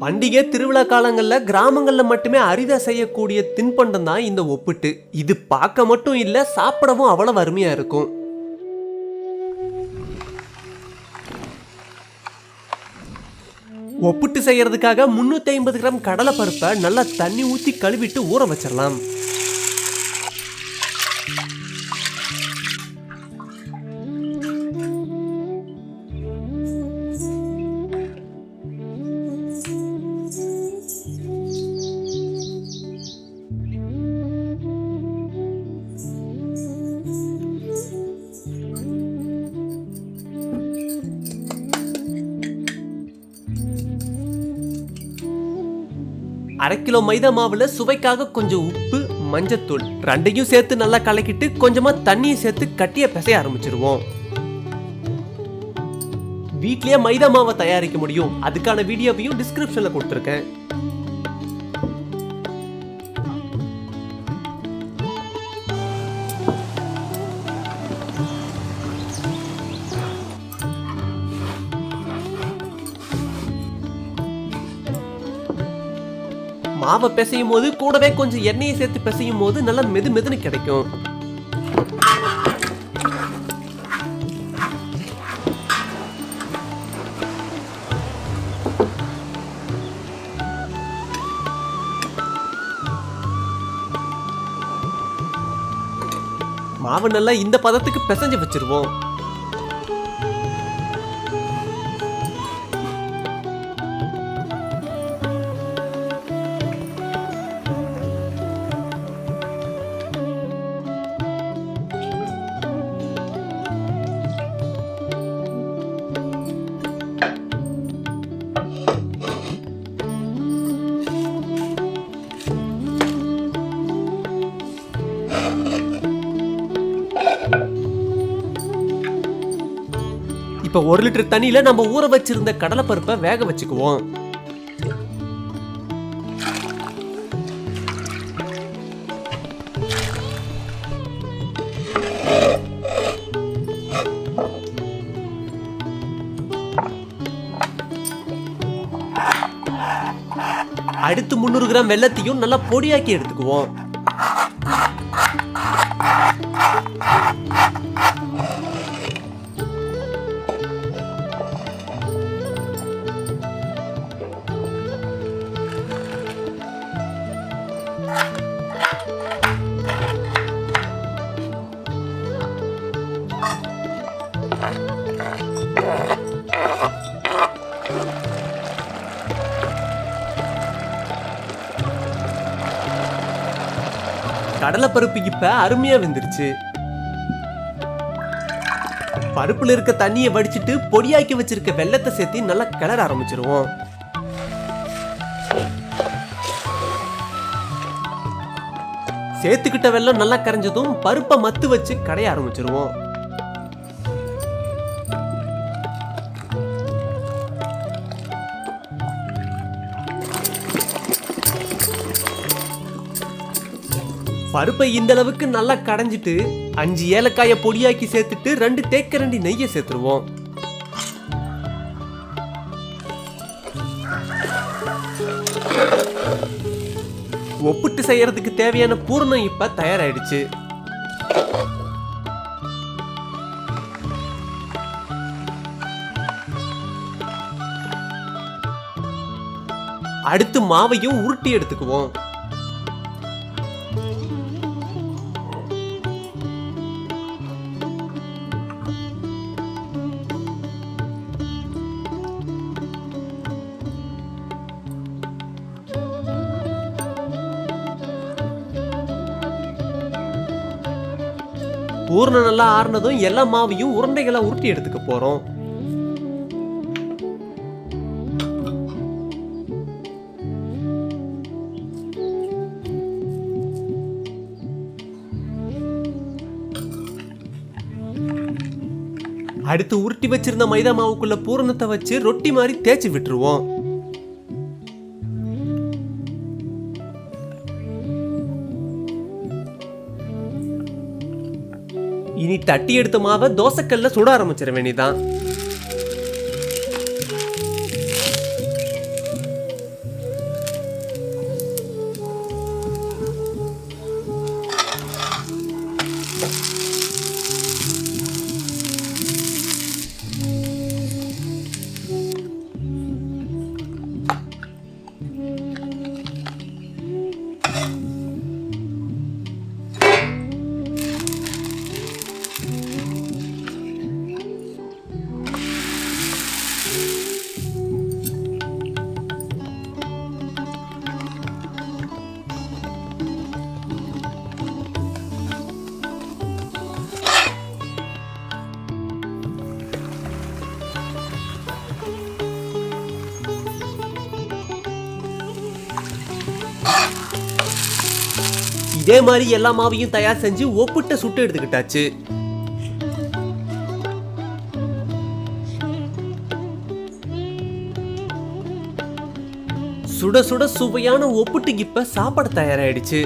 பண்டிகை திருவிழா காலங்கள்ல கிராமங்கள்ல மட்டுமே அரிதா செய்யக்கூடிய தின்பண்டம் தான் இந்த ஒப்பிட்டு. இது பார்க்க மட்டும் இல்ல, சாப்பிடவும் அவ்வளவு அருமையா இருக்கும். ஒப்பிட்டு செய்யறதுக்காக 350 கிராம் கடலை பருப்பை நல்லா தண்ணி ஊத்தி கழுவிட்டு ஊற வச்சிடலாம். அரை கிலோ மைதா மாவுல சுவைக்காக கொஞ்சம் உப்பு, மஞ்சத்தூள் ரெண்டையும் சேர்த்து நல்லா கலக்கிட்டு கொஞ்சமா தண்ணியை சேர்த்து கட்டிய பிசைய ஆரம்பிச்சிருவோம். வீட்லயே மைதா மாவை தயாரிக்க முடியும். அதுக்கான வீடியோவையும் டிஸ்கிரிப்ஷன்ல கொடுத்திருக்கேன். மாவை பிசையும் போது கூடவே கொஞ்சம் எண்ணெயை சேர்த்து பிசையும் போது நல்லா மெது மெதுன்னு கிடைக்கும். மாவு நல்லா இந்த பதத்துக்கு பிசைஞ்சு வச்சிருவோம். இப்ப 1 லிட்டர் தண்ணியில நம்ம ஊற வச்சிருந்த கடலை பருப்பை வேக வச்சுக்குவோம். அடுத்து 300 கிராம் வெல்லத்தையும் நல்லா பொடியாக்கி எடுத்துக்குவோம். கடலை பருப்பு இப்ப அருமையா வெந்துருச்சு. பருப்புல இருக்க தண்ணியை வடிச்சிட்டு பொடியாக்கி வச்சிருக்க வெல்லத்தை சேர்த்து நல்லா கிளற ஆரம்பிச்சிருவோம். சேர்த்துக்கிட்ட வெல்லம் நல்லா கரைஞ்சதும் பருப்பை மத்து வச்சு கடைய ஆரம்பிச்சிருவோம். பருப்பை இந்த அளவுக்கு நல்லா கடைஞ்சிட்டு 5 ஏலக்காய பொடியாக்கி சேர்த்துட்டு 2 தேக்கரண்டி நெய்யை சேர்த்துருவோம். ஒப்பிட்டு செய்யறதுக்கு தேவையான பூரணம் இப்ப தயாராயிடுச்சு. அடுத்து மாவையும் உருட்டி எடுத்துக்குவோம். பூரணம் நல்லா ஆறுனதும் எல்லா மாவையும் உருண்டைகளை உருட்டி எடுத்துக்க போறோம். அடுத்து உருட்டி வச்சிருந்த மைதா மாவுக்குள்ள பூரணத்தை வச்சு ரொட்டி மாதிரி தேய்ச்சி விட்டுருவோம். இனி தட்டி எடுத்த மாவை தோசைக்கல்ல சுட ஆரம்பிச்சிட வேண்டியதான். இதே மாதிரி எல்லா மாவையும் தயார் செஞ்சு ஒப்புட்ட சுட்டு எடுத்துக்கிட்டாச்சு. சுட சுட சுவையான ஒப்புட்டு இப்ப சாப்பாடு தயாராயிடுச்சு.